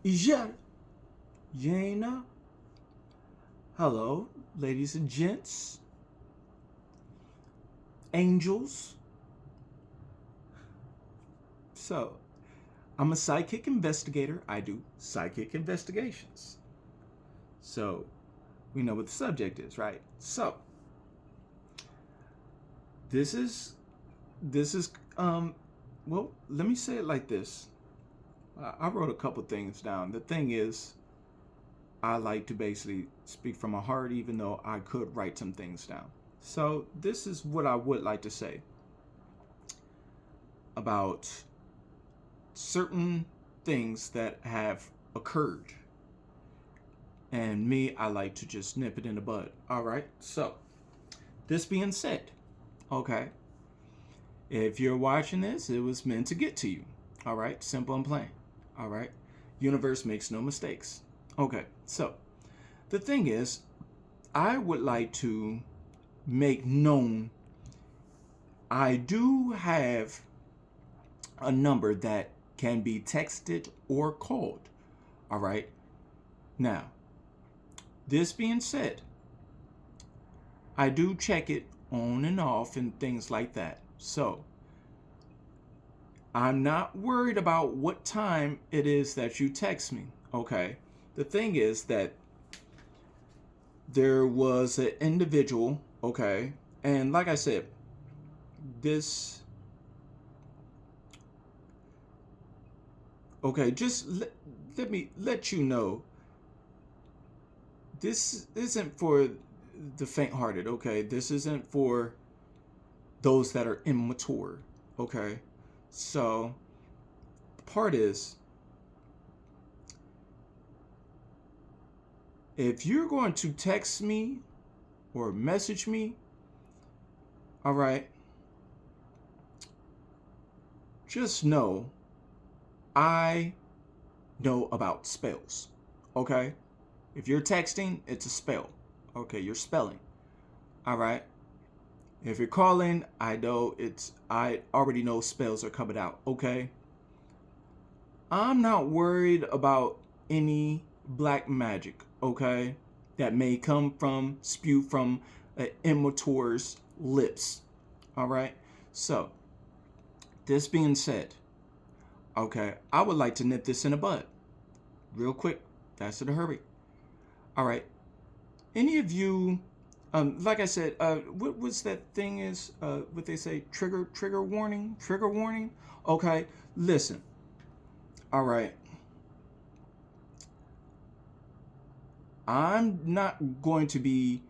Yeah, Jana. Hello, ladies and gents, angels. So, I'm a psychic investigator. I do psychic investigations. So, we know what the subject is, right? So, this is this is well, let me say it like this. I wrote a couple things down. The thing is, I like to basically speak from my heart, even though I could write some things down. So, this is what I would like to say about certain things that have occurred. And me, I like to just nip it in the bud. All right. So, this being said, okay, if you're watching this, it was meant to get to you. All right. Simple and plain. All right. Universe makes no mistakes. Okay. So, the thing is, I would like to make known I do have a number that can be texted or called. All right. Now, this being said, I do check it on and off and things like that. So, I'm not worried about what time it is that you text me. Okay. The thing is that there was an individual, okay, and like I said, this, okay, just let me let you know this isn't for the faint hearted, okay? This isn't for those that are immature, okay? So, the part is, if you're going to text me or message me, all right, just know I know about spells, okay? If you're texting, it's a spell, okay? You're spelling, all right? If you're calling, I already know spells are coming out, okay? I'm not worried about any black magic, okay? That may spew from an immature's lips, all right? So, this being said, okay, I would like to nip this in the bud real quick. That's in a hurry. All right. Any of you, like I said, what was that thing is, what they say, trigger warning, trigger warning? Okay, listen. All right. I'm not going to be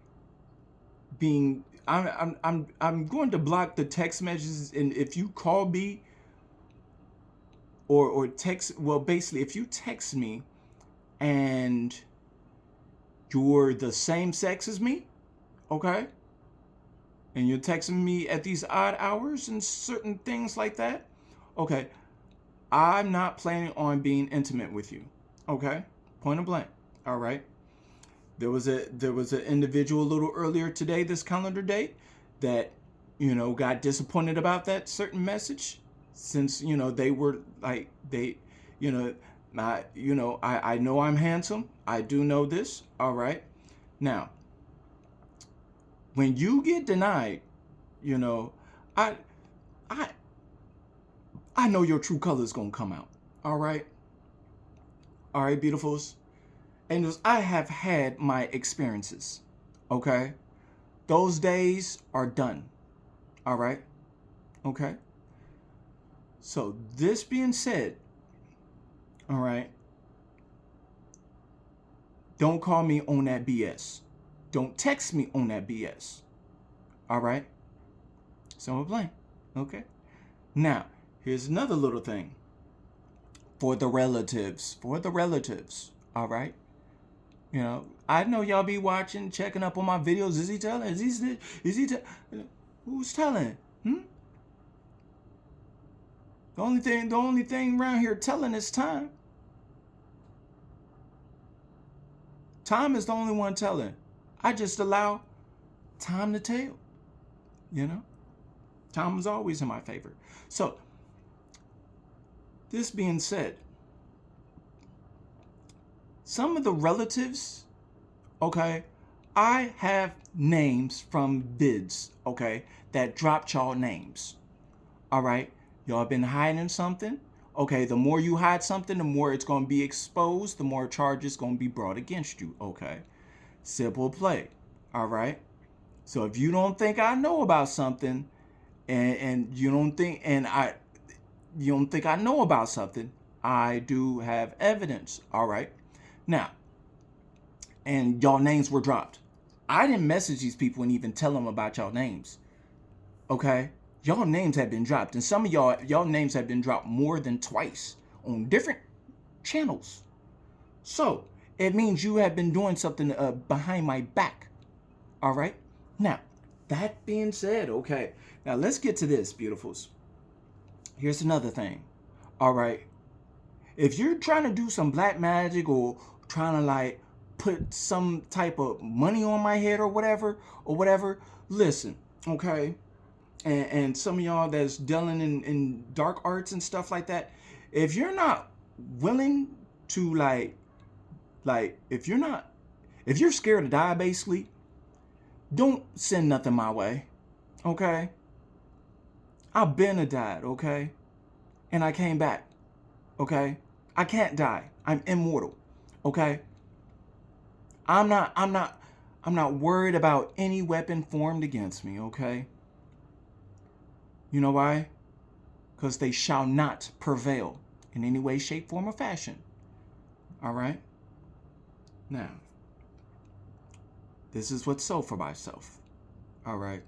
being, I'm going to block the text messages. And if you call me or text, well, basically, if you text me and you're the same sex as me, okay? And you're texting me at these odd hours and certain things like that, okay, I'm not planning on being intimate with you, okay? Point of blank, all right? There was an individual a little earlier today, this calendar date, that got disappointed about that certain message, since they were like you know I know I'm handsome. I do know this, all right? Now, when you get denied, you know, I I I know your true colors gonna come out. All right, beautifuls. Angels, I have had my experiences. Okay, those days are done. All right, okay. So this being said, all right, don't call me on that BS. Don't text me on that BS. All right. So I'm playing. Okay. Now, here's another little thing for the relatives. For the relatives. All right. I know y'all be watching, checking up on my videos. Is he telling? Who's telling? Hmm? The only thing around here telling is time. Time is the only one telling. I just allow time to tell. You know, time is always in my favor. So, this being said, some of the relatives, okay, I have names from vids, okay, that dropped y'all names. All right. Y'all been hiding something. Okay, the more you hide something, the more it's going to be exposed, the more charges going to be brought against you. Okay. Simple play. All right. So if you don't think I know about something, and you don't think you don't think I know about something, I do have evidence. All right. Now, and y'all names were dropped. I didn't message these people and even tell them about y'all names. Okay? Y'all names have been dropped. And some of y'all names have been dropped more than twice on different channels. So, it means you have been doing something behind my back. All right? Now, that being said, okay. Now, let's get to this, beautifuls. Here's another thing. All right? If you're trying to do some black magic or trying to like put some type of money on my head or whatever, listen, okay? And some of y'all that's dealing in dark arts and stuff like that, if you're not willing to if you're scared to die, basically, don't send nothing my way, okay? I've been a died, okay? And I came back, okay? I can't die. I'm immortal, okay? I'm not worried about any weapon formed against me, okay? You know why? Because they shall not prevail in any way, shape, form, or fashion. All right? Now, this is what's so for myself. All right?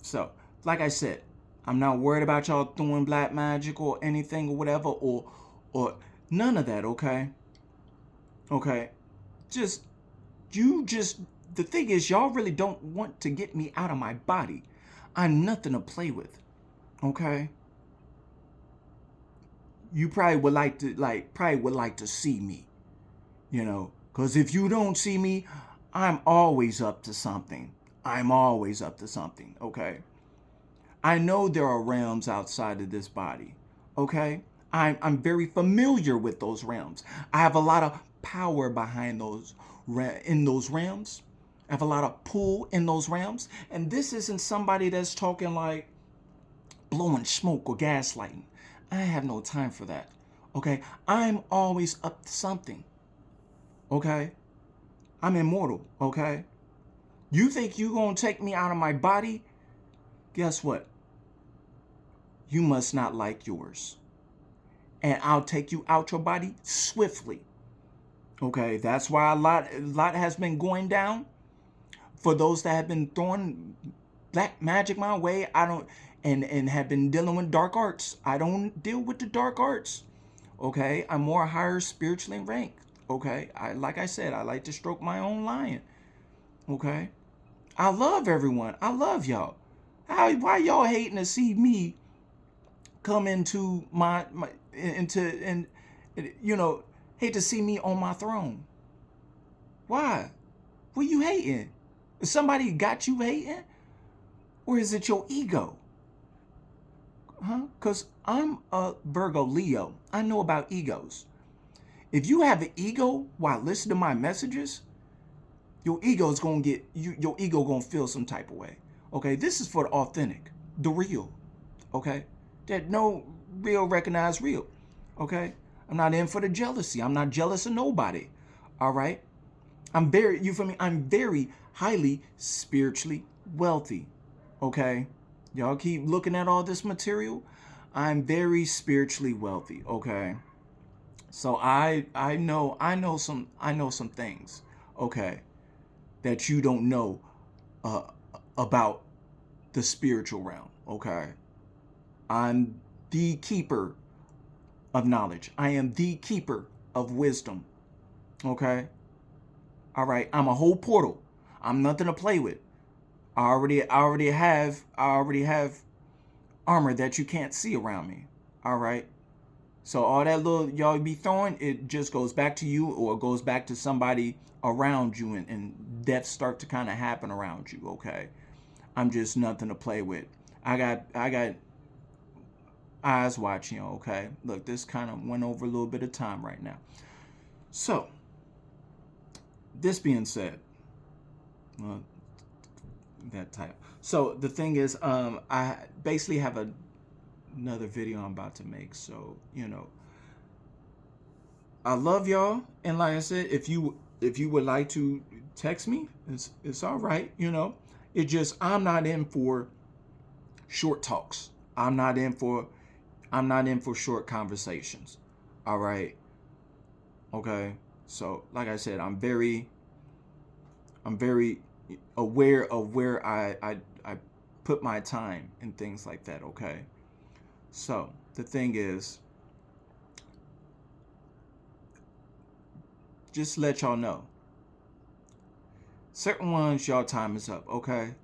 So, like I said, I'm not worried about y'all doing black magic or anything or whatever, or none of that, okay? Okay? The thing is, y'all really don't want to get me out of my body. I'm nothing to play with, okay? You probably would like to see me, you know, because if you don't see me, I'm always up to something. I'm always up to something, okay? I know there are realms outside of this body, okay? I'm very familiar with those realms. I have a lot of power behind in those realms. I have a lot of pull in those realms. And this isn't somebody that's talking like blowing smoke or gaslighting. I have no time for that. Okay? I'm always up to something. Okay? I'm immortal. Okay? You think you gonna take me out of my body? Guess what? You must not like yours. And I'll take you out your body swiftly. Okay? That's why a lot has been going down. For those that have been throwing black magic my way, I don't and have been dealing with dark arts. I don't deal with the dark arts. Okay? I'm more higher spiritually ranked. Okay? Like I said, I like to stroke my own lion. Okay? I love everyone. I love y'all. Why y'all hating to see me come into and you know, hate to see me on my throne? Why? What you hating? Somebody got you hating? Or is it your ego? Huh? Because I'm a Virgo Leo. I know about egos. If you have an ego while listening to my messages, your ego is gonna your ego gonna feel some type of way. Okay, this is for the authentic, the real. Okay, that no real recognize real. Okay, I'm not in for the jealousy. I'm not jealous of nobody. All right, you feel me? I'm very highly spiritually wealthy. Okay, y'all keep looking at all this material. I'm very spiritually wealthy. Okay, so I know some things. Okay, that you don't know uh, about the spiritual realm. Okay, I'm the keeper of knowledge. I am the keeper of wisdom. Okay, all right. I'm a whole portal. I'm nothing to play with. I already have armor that you can't see around me. All right. So all that little y'all be throwing, it just goes back to you or it goes back to somebody around you, and deaths start to kind of happen around you. Okay. I'm just nothing to play with. I got eyes watching, okay? Look, this kind of went over a little bit of time right now. So, this being said, well, that type. So the thing is, I basically have another video I'm about to make. So, I love y'all, and like I said, if you would like to text me, it's all right. It just I'm not in for short talks. I'm not in for short conversations. All right. Okay. So, like I said, I'm very aware of where I put my time and things like that. Okay. So the thing is, just let y'all know, certain ones y'all time is up. Okay.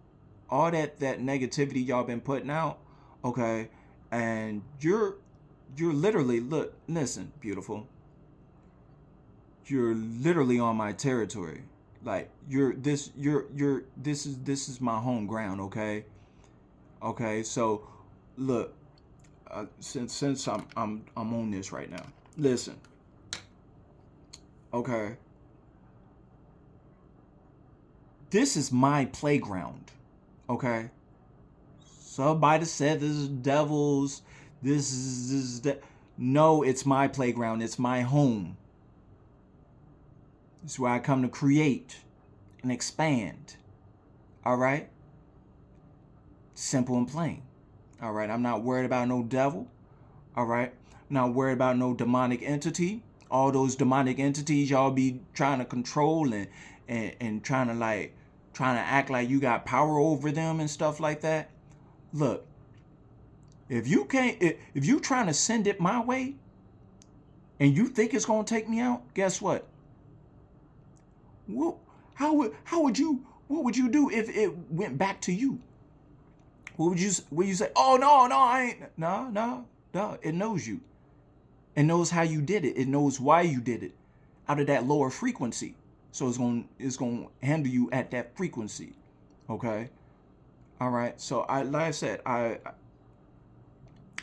All that negativity y'all been putting out. Okay. And you're literally, listen, beautiful. You're literally on my territory. Like this is my home ground. Okay. Okay. So look, since I'm on this right now, listen. Okay. This is my playground. Okay. Somebody said this is devils. This is that. No, it's my playground. It's my home. It's where I come to create and expand. All right? Simple and plain. All right? I'm not worried about no devil. All right? I'm not worried about no demonic entity. All those demonic entities y'all be trying to control and trying to act like you got power over them and stuff like that. Look, if you trying to send it my way and you think it's going to take me out, guess what? What would you do if it went back to you? Would you say, "Oh, no, I ain't." No. It knows you. It knows how you did it. It knows why you did it out of that lower frequency. So it's going to handle you at that frequency. Okay? All right. So like I said,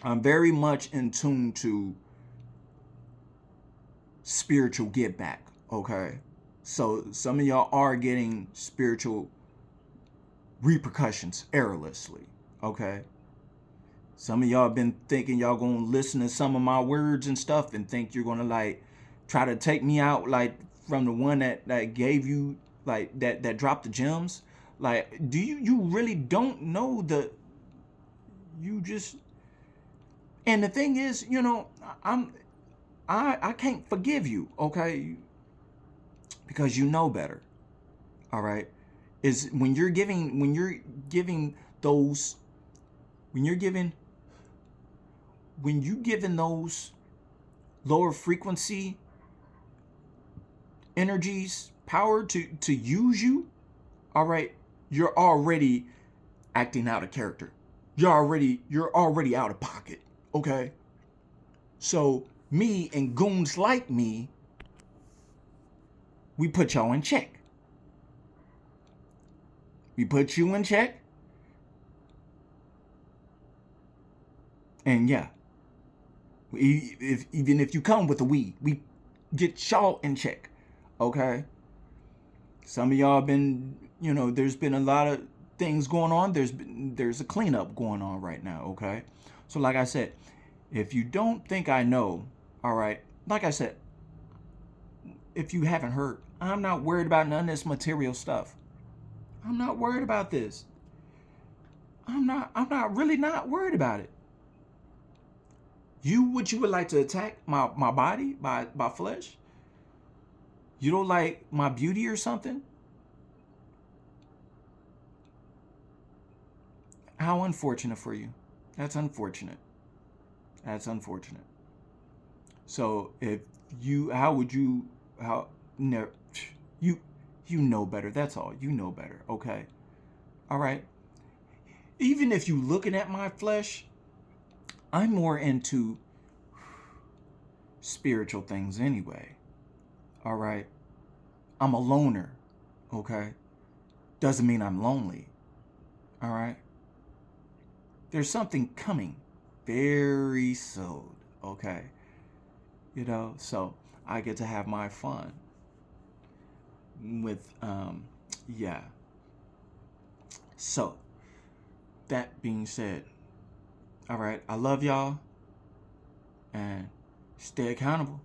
I'm very much in tune to spiritual get back. Okay? So some of y'all are getting spiritual repercussions errorlessly. Okay? Some of y'all been thinking y'all gonna listen to some of my words and stuff and think you're gonna try to take me out from the one that gave you that dropped the gems. Do you really don't know you just. And the thing is, I can't forgive you, okay? Because you know better. All right? Is when you're giving those when you giving those lower frequency energies power to use you, all right, you're already acting out of character. You're already out of pocket. Okay? So me and goons like me, we put y'all in check. We put you in check. And yeah, even if you come with the weed, we get y'all in check. Okay? Some of y'all been, there's been a lot of things going on. There's a cleanup going on right now. Okay? So like I said, if you don't think I know, all right, like I said, if you haven't heard, I'm not worried about none of this material stuff. I'm not worried about this. I'm not really not worried about it. You would like to attack my body, my flesh? You don't like my beauty or something? How unfortunate for you. That's unfortunate. That's unfortunate. So no, you know better. That's all. You know better. Okay. All right. Even if you looking at my flesh, I'm more into spiritual things anyway. All right. I'm a loner. Okay. Doesn't mean I'm lonely. All right. There's something coming. very soon. Okay. So I get to have my fun with, yeah. So, that being said, all right, I love y'all and stay accountable.